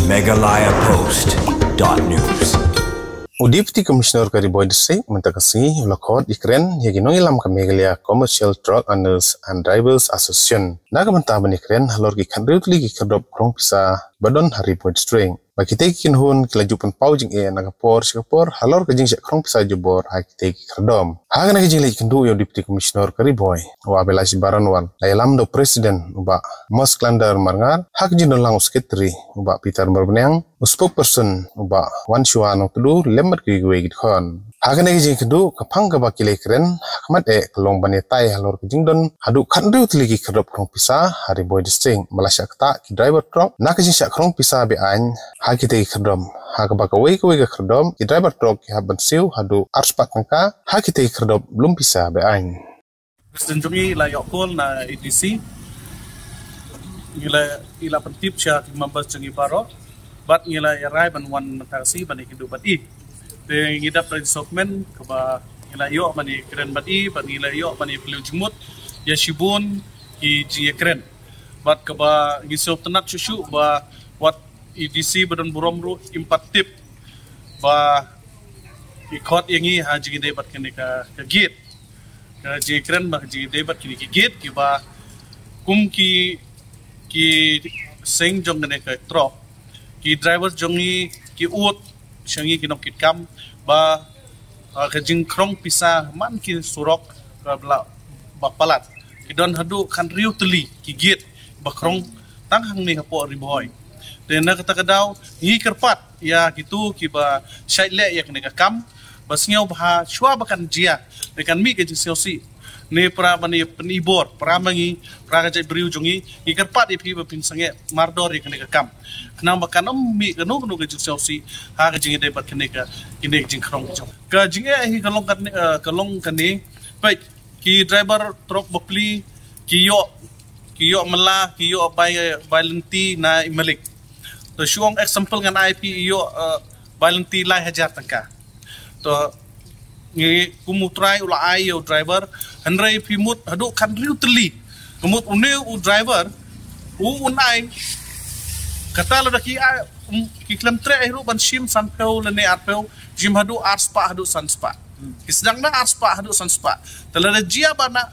megalayapost.news. Deputy Commissioner Kariboy District mentakasi ulakot ikren yaginong ilam ka Meghalaya Commercial Truck Owners and Drivers Association. Nagamanta ikren halor ki kanriutli ki kadop krong pisa badon Hariboy District. Bakite kinhun kilajupan paujing nagapor sikapor halor kajing siya krong pisa jubor hakite ki kardom. Hagan kajing lagi kendu yo Deputy Commissioner Kariboy wa belasi baranwan layalam do President uba Mas Klandar Marngar hak jin lang sekretary uba Peter Marbenang spokesperson uba Wan Shuan tudu lembat ki gue gidkhon. Hagan kajing kendu kapang ka bakile kren hakmat kelong bane tai halor kajing don hadu kandu tligi kadop krong pisa Hariboy District malasya kata ki driver truck na kajing siya krong pisa be an hakite kerdom hakabaka wei ka kerdom ki driver truck ki haban siu hadu arspak angka hakite kerdom belum bisa be an Presiden Jongi la yokol na ETC ila pentip sya members Jongi Baro bat ngila yarai ban wan matasi ban ikindu bat i de ngidap resourcemen kaba ngila yo mani keren bat i ban ngila yo mani pelu jumut ya shibun ki ji keren bat kaba ngisop tenak susu ba wat EDC badan buromru impatip ba ikot yangi haji gede bat kene ka gate ka ji keren ba ji gede bat kini ki gate ki ba kum ki sing jong ne ka tro ki driver jongi ki ut shangi ki nokit kam ba ka jing krong pisa man ki surok ka bla ba palat ki don hadu kan riu teli ki gate ba krong tang hang ni hapo riboy dan nak kata kedau ni kerpat ya gitu kiba syaile ya kena kam basnya bah shwa bakan jia dekan mi ke siosi ne pra bani penibor pra mangi pra ka briu jongi ni kerpat ipi bapin sange mardor ya kena kam kenang bakan mi kanu ke siosi ha ka jingi de bat kena ka kini jing krong jong ka jingi hi kalong kan ni baik ki driver truk bapli kiyo mela kiyo bay lenti na imalik to syuang example ngan IP yo balenti lai hajar tangka to ngi kumutrai ula ai yo driver hanrai pimut hadu kan riu teli kumut une u driver unai kata la ki klam tre ru ban sim sanpeu le ne arpeu jim hadu arspa hadu sanspa kisdang na arspa hadu sanspa tala jia bana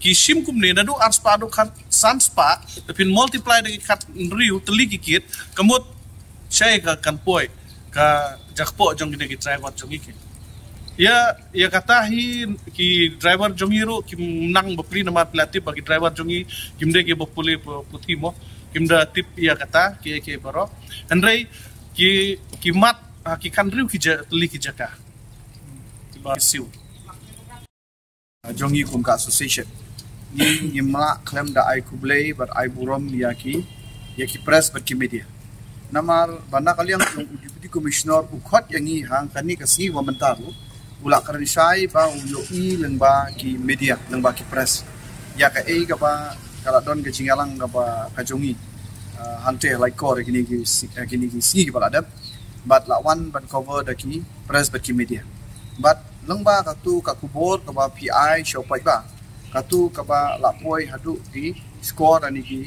ki sim kumne nadu arspa do kan sanspa tapi multiply dengan kat riu teli kikit kemut saya kan poi ka jakpo jong gede ki driver jong iki ya kata hi ki driver jong hiru kim nang bapri nama pelatih bagi driver jongi kimde ke bapuli puti mo kimda tip ya kata ki baro andrei ki mat ki kan riu ki teli ki jaka tiba siu jongi kum ka association ni mala klaim da ai kublei bar ai burom yaki press bar ki media namar bana kaliang deputy commissioner ukot yangi hang kani kasi wa mentaru ula karisai ba uyo i lengba ki media lengba ki press ya ka ei ka ba kala don ke jingalang ka ba ka jongi hante like kor gini ki si ki baladap but la one ban cover da ki press bar ki media but lengba ka tu ka kubor ka ba PI show pai ba katu kaba lapoi hadu di score ani ki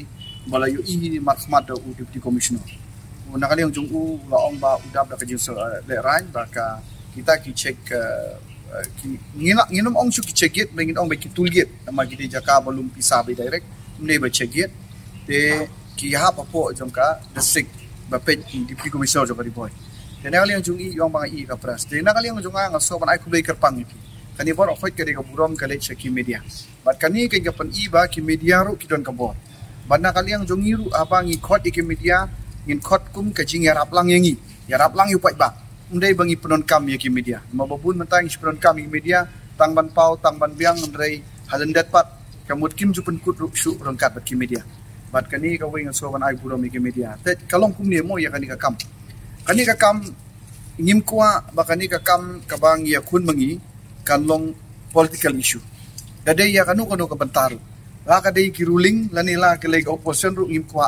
balayu ini matmat da deputy commissioner nakali yang jung laong ba udap da kajing le rain ba ka kita ki check ki nginum ong chu ki check it bengin ong ba ki tulget nama ki jaka belum pisa be direct mne ba check it te ki ha pa po jong ka district ba pe deputy commissioner jong Hariboy te nakali yang jung i yong ba i ka pras te nakali yang jung nga so ban ai ku be kerpang iki kani bor ofit kare ka burom kale cheki media bat kani ke gapan iba ki media ru ki don ka bor bana kaliang jongiru apa ngi khot ki media ngin khot kum ka jing yarap lang yangi yarap lang yu pai ba undai bangi penon kam ya ki media mababun mentang penon kam ki media tang ban pau tang ban biang ndrei halendat pat kamut kim jupen kut ru shu rangkat bat ki media bat kani ka wing so ban ai burom ki media te kalong kum ne mo ya kani ka kam ngim kwa ba kani ka kam ka bang ya kun mangi kanlong political issue dadai ya kanu ka bentaru la ka dei ki ruling lanila ke leg opposition ru ngim kwa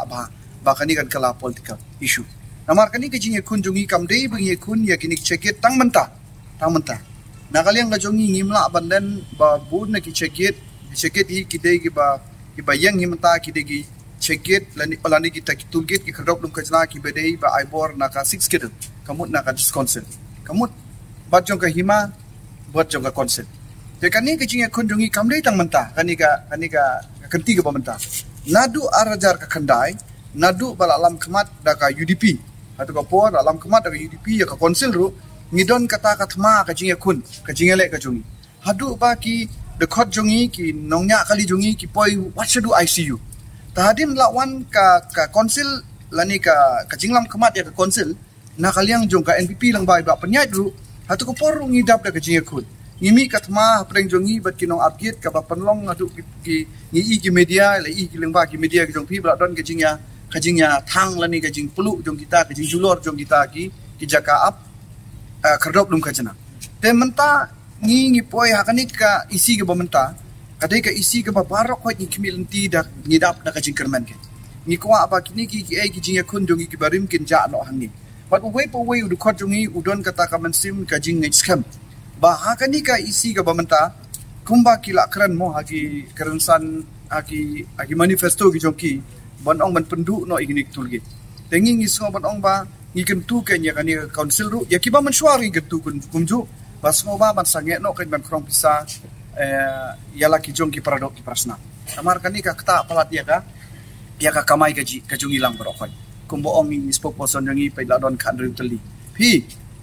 ba kani kan kala political issue namar kani ke jinge kun jongi kam dei bengi kun ya kini checket tang menta na kaliang ka jongi ngimla bandan ba bud na ki checket hi ki dei ki ba yang ngimta ki dei cekit lani kita kitulgit ki khadop lum kajna ki bedei ba aibor naka 6 kid kamut naka disconsent kamut bat jong ka hima bat jong ka consent te kani ke jinga kundungi kamdei tang menta kani ka kenti ka pamenta nadu arajar ka khandai nadu balalam khamat da ka UDP atau ka por alam khamat da ka UDP ya ka konsil ru ngidon kata ka thma ka jinga kun ka jinga le ka jungi hadu ba ki the khot jungi ki nongnya kali jungi ki poi what should do ICU tahadim lawan ka konsil lani ka jinglam khamat ya ka konsil na kaliang jong ka NPP lang ba penyait ru hatu ka por ngidap da ka jinga kun ngimi ka thma preng jongi bat kinong update ka ba panlong adu ki ngi ki media la ki lengba ki media ki jong pi bla don ka jingya thang lani ka jing pelu jong kita ka jing julor jong kita ki jaka up khardop lum ka jana te menta ngi poi hakani ka isi ka bamenta kadai ka isi ka ba barok khoi ni kimilenti da ngidap da ka jing kerman ke ngi kwa apa kini ki jingya kun jongi ki barim kin ja no hangi but we po we du khot jongi udon kata ka mansim ka jing ngi scam bahakani ka isi ka bamenta kumba kila kran mo hagi kerensan hagi manifesto ki jongki banong ban pendu no ignik tulgi tengi ngiso banong ba ngikentu kenya kani council ru ya kiba mensuari getu kun kumju basmo ba ban sange no kan ban krong pisa yala ki jongki paradok ki prasna amar kani ka kta palat ya ka kamai gaji ka jungilang berokoi kumbo ong ni spokesperson jongi pe ladon kan ru teli pi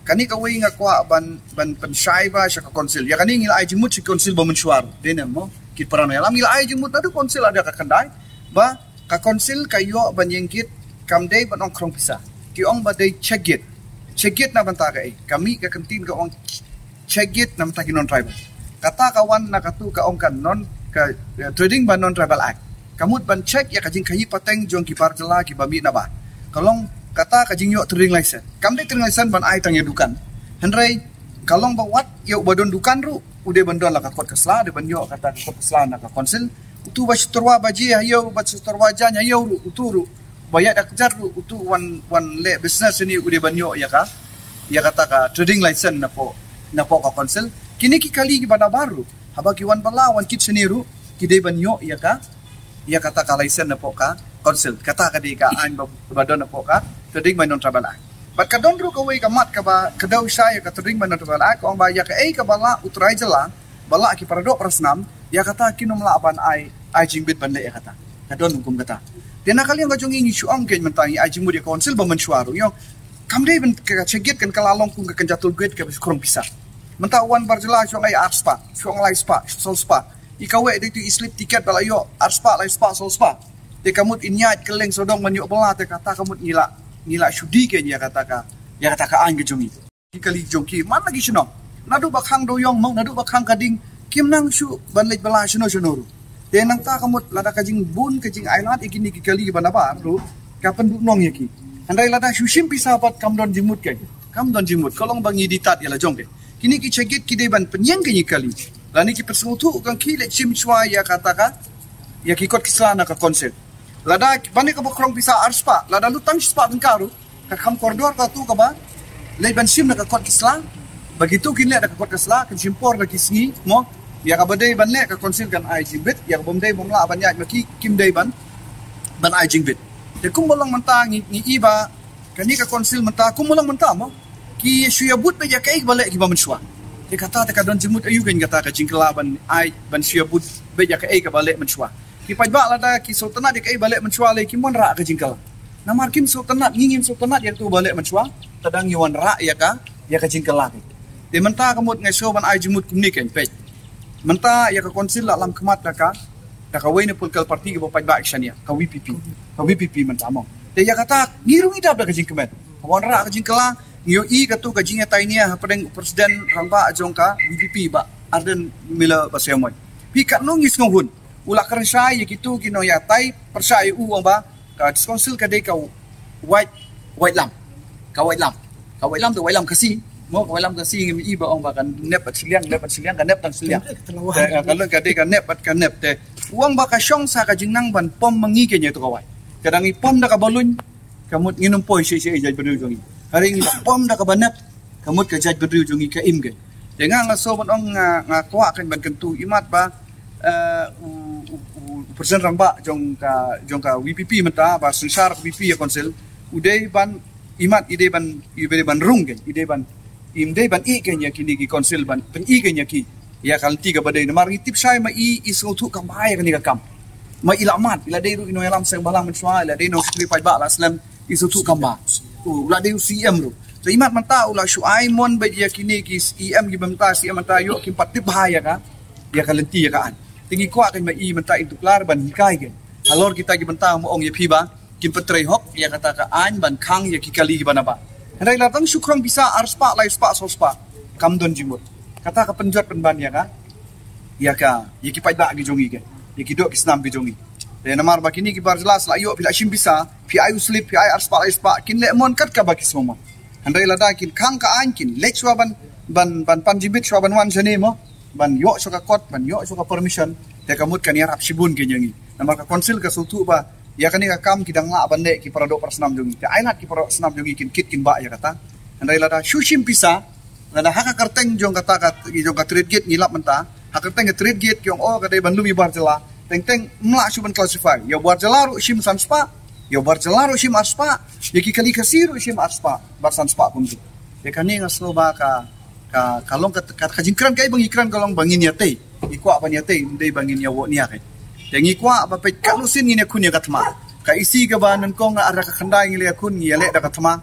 kani ka wei nga kwa ban pensyai ba sya ka konsil ya kani ngila ai jimut si konsil ba mensuar denem mo kit parano ya lam ngila ai jimut adu konsil ada ka kandai ba ka konsil kayo ban yengkit kamdei ban ong krong pisa ki ong ba dei chegit na banta ka kami ka kantin ka ong chegit na mata non tribal kata kawan na katu ka ong kan non ka trading ban non tribal act kamut ban check ya ka jing kayi pateng jong ki parjela ki bami na ba kalong kata kajing yo trading license kamde trading license ban ai tang dukan henry kalong ba wat yo badon dukan ru ude bandon la ka kot kasla de ban yo kata kot kasla na ka konsil utu ba setorwa baji ayo ba setorwa janya yo ru uturu bayat dak jar ru utu one le business ni ude ban yo ya kata ka trading license na po ka konsil kini ki kali ki bana baru haba ki wan bala wan kit seniru ki de ban yo ya kata ka license na po ka konsil kata ka di ka an badon na po ka trading by non tribal act but kadon ru ka wei ka mat ka ba kadaw siya ka trading by non tribal act kung ba ya ka ka bala utray jala bala ki parado prasnam ya kata kinom laban ai jingbit ban le ya kata kadon hukum kata dena kali ang kajong ingi syuang ken mentangi ai jingmu di konsil ba mensuaru yo kamde ben ka cegit kan kalalong kung ka kanjatul guet ka kurang pisah mentawan barjela syuang ai arspa syuang lai spa sol spa ikawe itu islip tiket bala yo arspa lai spa sol spa te kamut inyat keleng sodong manyuk bela te kata kamut ngila syudi ke ya kata ka an gejungi kali jongki man lagi sino nadu bakhang doyong mau nadu bakhang kading kim nang syu banlej bela sino ru te nang ta kamut lada kajing bun kajing ailat ikini kali banaba ru kapan nong yaki andai lada syushim pisapat kamdon jimut kolong bangi ditat ya la jong de kini ki cegit ki de ban penyang ke kali lani ki persutu kan ki le chim chwa ya kata ka ya ki kot kisana ka konsep lada bani ka bokrong pisa arspa lada lutang spa bengkaru ka kham koridor ka tu ka ba le ban sim na ka kot kisla begitu kini ada ka kot kisla kan simpor na kisngi mo ya ka badai ban le ka konsil kan ai jimbit ya bomdai bomla ban ya maki kim dai ban ai jimbit de kumolong menta ngi iba kani ka konsil menta kumolong menta mo ki suya but be ya kai balik ki ba mensua de kata ta ka don jimut ayu kan kata ka jingkela ban suya but be ya kai ka balik mensua ki pajba lada ki sultanat di kai balik mensua le ki mon ra ka jingkal namar kim sultanat ngingin sultanat ya tu balik mensua tadang yuan ra ya ka jingkal lagi de menta kamut ngai so ban ai jimut kumni kan pe menta ya ka konsil lam kemat ka wei ne political party ke pajba action ya ka WPP menta mo de ya kata ngirung idap ka jingkemet wan ra ka jingkala ngiyo i ka tu ka jingya tainia padeng presiden rangba ajongka WPP ba arden mila basemoy pi ka no ngis ngohun ula karan sai gitu kino ya tai persai uang ba ka konsil ka de ka white lam tu white lam kasi mo white lam kasi ngim iba ong ba kan nep at siliang kan nep tang siliang kalau ka de ka nep te uang ba ka syong sa ka jingnang ban pom mangi kenya tu kawai kadang i pom da ka balun kamut nginum poi si jaj berdui jongi hari ngi pom da ka banap kamut ka jaj berdui jongi ka im ge dengan ngaso ban ong nga kwa kan ban kentu imat ba Presiden rangba jong ka WPP menta ba sensar WPP ya konsil udai ban imat ide ban rung gen ide ban imde ban i ken ya kini ki konsil ban pen i ken ya ki ya kal tiga badai namar tip sai ma i isu tu kam bahaya kan ni kam ma ilamat ila dei ru ino yalam sang balang menswa ila dei no stri pai ba la slam isu tu kam ba ula dei CM ru so imat menta ula shuai mon ba ya kini ki CM gi bamta CM menta yo kim pat tip bahaya ka ya kalenti ya kan tinggi kuat kan mai menta itu klar ban hikai gen halor kita gi benta mo ong ye pi ba kim petrai hok ya kata ka an ban khang ya ki kali gi bana ba hendai latang syukron bisa arspa lai spa sospa kam don jimut kata ka penjot penban ya ka ya ki pai ba gi jongi gen ya ki dok islam gi jongi de namar ba kini ki bar jelas la yo bila shim bisa pi ayu slip pi ay arspa lai spa kin le mon kat ka ba ki soma hendai lada kin khang ka an kin lek swa ban panjibit swa ban wan jane mo ban yo soka kot ban yo soka permission te kamut kan yarap sibun ke nyangi namar ka konsil ka sutu ba ya kan ka kam kidang la bande ki parado persnam jongi te ainat ki parado senam jongi kin ba ya kata andai lada shushim pisa lada haka karteng jong kata jong ka trade gate ngilap menta haka karteng trade gate kyong o ka dai ban lumi bar jela teng mla suban classify ya bar jela ru shim sanspa ya bar jela ru shim arspa ya ki kali kasiru shim arspa bar sanspa pun ya kan ni ngaslo ba ka kalong ka jingkran kai bang ikran kalong bangin ya tei ikwa ban ya tei ndai bangin ya wo nia kai teng ikwa ba pe kalusin ni ne kun ya katma ka isi ka ba nan kong na ara ka khandai ngi le kun ya le da katma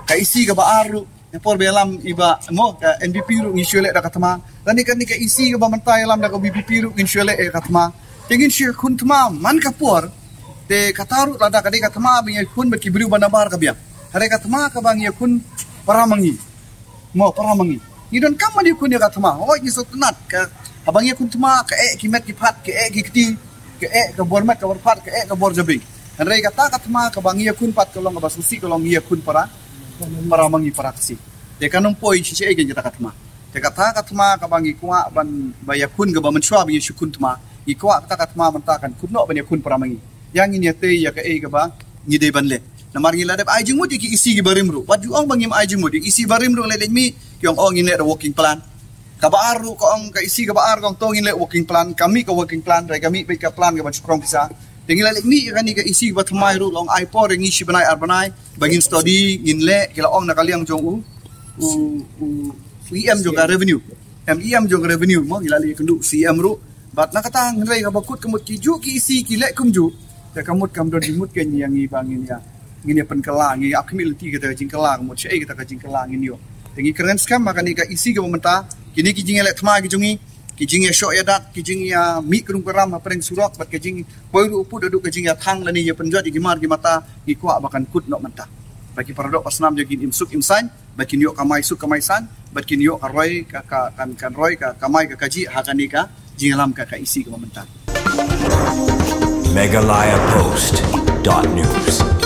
ka isi ka ba aru ne por belam iba mo ka NBP ru ngi shole da katma tani kan ni ka isi ka ba mantai lam da ka BPP ru ngi shole e katma tengin shi kun tma man ka por te kataru lada ka de katma bi kun ba ki bru banabar ka biang hare katma ka bang ya kun paramangi mo paramangi idon kam mani kun ya katma oh ni so tunat ka abang ya kun tma ka kimet ki phat ka ki kti ka bormat ka borpat ka borjabi henrai kata katma ka bang ya kun pat kolong ka basusi kolong ya kun para mangi praksi de kanong poi si ege jata katma te kata katma ka bang ikwa ban bayakun ka ba menswa bi shukun tma ikwa kata katma mentakan kunno ban ya kun para mangi yang ini te ya ka ka ba ni de ban le namar ngila de ai jingmu ki isi gi barimru wat ju ong bangim ai jingmu di isi barimru le mi kyong ong in le working plan ka baaru ko ong ka isi ka baar kong tong in le working plan kami ka working plan dai kami pe ka plan ka ban sukrong bisa dengila le mi kan ni ka isi ba thmai ru long ai por ngi shi banai arbanai bangin study in le kila ong na kaliang jong u em jong ka revenue em jong revenue mo ngila le kundu CM ru bat na katang rei ka bakut kamut ki ju ki isi ki le kum ju ta kamut kam do dimut ken yang ngi bangin ya ngini penkala ngi akmilti kita jingkala mo che kita ka jingkala ngi yo tengi keren skam maka ni ka isi ka menta kini ki jingele thma ki jungi ki jinge sho ya dat ki jing ya mi krum karam apreng surok bat ki jing poiru upu dadu ki jing ya thang lani ya penjot ki mar ki mata ki kwa bakan kut no menta bagi paradok pasnam jagin imsuk imsan bagi yo kamai suk kamai san bagi yo karoi ka kan roi ka kamai ka kaji hakani ka jingalam ka isi ka menta Meghalaya Post.news